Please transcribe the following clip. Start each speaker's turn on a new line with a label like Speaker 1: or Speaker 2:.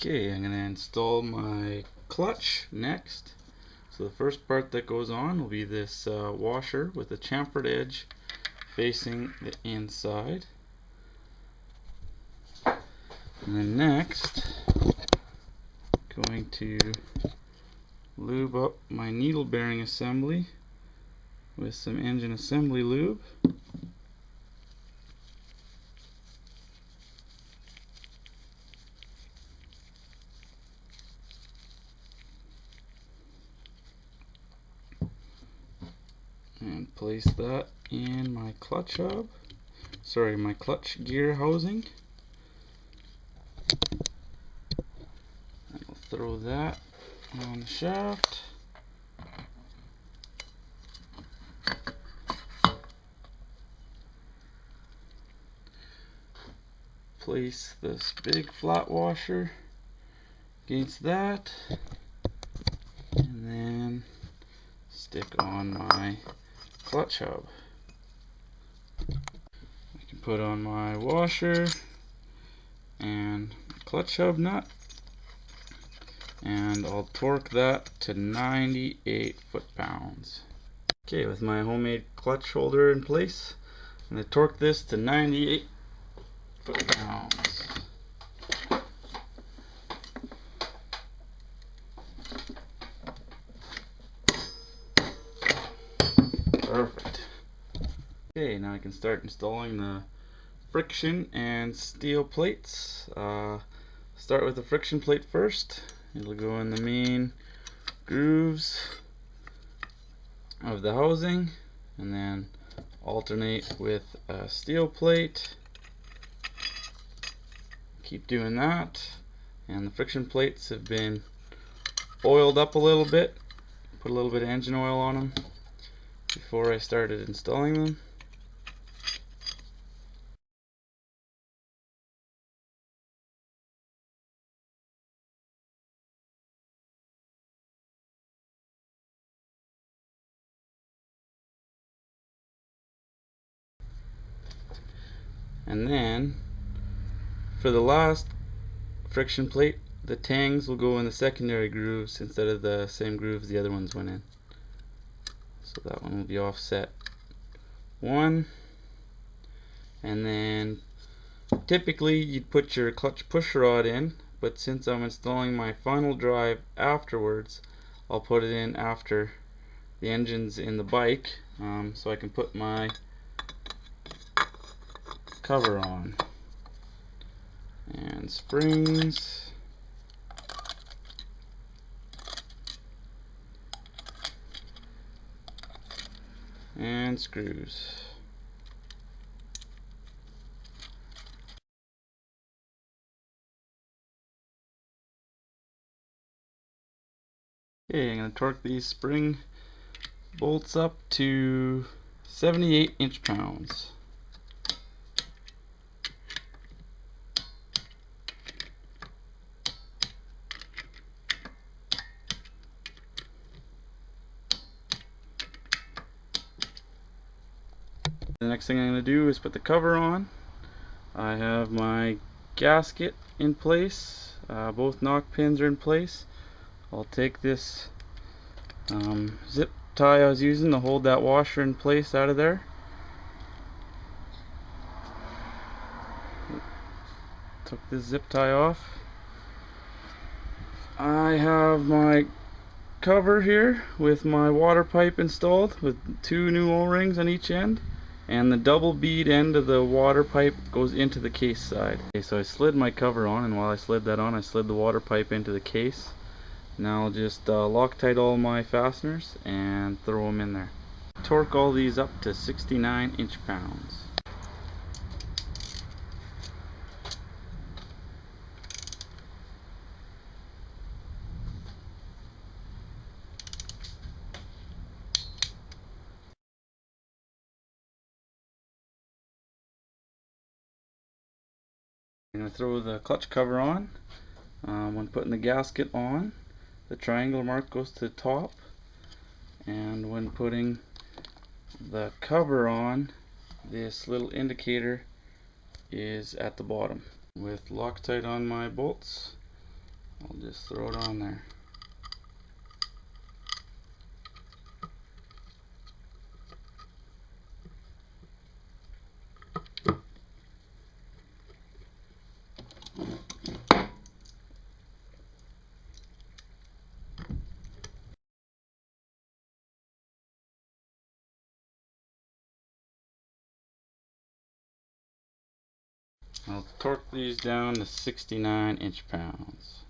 Speaker 1: Okay, I'm going to install my clutch next. So the first part that goes on will be this washer with a chamfered edge facing the inside. And then next, going to lube up my needle bearing assembly with some engine assembly lube. And place that in my clutch hub, my clutch gear housing. And I'll throw that on the shaft. Place this big flat washer against that, and then stick on my clutch hub. I can put on my washer and clutch hub nut, and I'll torque that to 98 foot-pounds. Okay, with my homemade clutch holder in place, I'm going to torque this to 98 foot-pounds. Perfect. Okay, now I can start installing the friction and steel plates. Start with the friction plate first. It'll go in the main grooves of the housing, and then alternate with a steel plate. Keep doing that, and the friction plates have been oiled up a little bit. Put a little bit of engine oil on them before I started installing them. And then for the last friction plate, the tangs will go in the secondary grooves instead of the same grooves the other ones went in. So that one will be offset 1. And then typically you'd put your clutch push rod in, but since I'm installing my final drive afterwards, I'll put it in after the engine's in the bike, so I can put my cover on. And springs, and screws. Okay, I'm going to torque these spring bolts up to 78 inch-pounds. The next thing I'm going to do is put the cover on. I have my gasket in place, both knock pins are in place. I'll take this zip tie I was using to hold that washer in place out of there. Took this zip tie off. I have my cover here with my water pipe installed with 2 new O-rings on each end, and the double bead end of the water pipe goes into the case side. Okay, so I slid my cover on, and while I slid that on, I slid the water pipe into the case. Now I'll just Loctite all my fasteners and throw them in there. Torque all these up to 69 inch-pounds. I'm going to throw the clutch cover on. When putting the gasket on, the triangle mark goes to the top, and when putting the cover on, this little indicator is at the bottom. With Loctite on my bolts, I'll just throw it on there. I'll torque these down to 69 inch-pounds.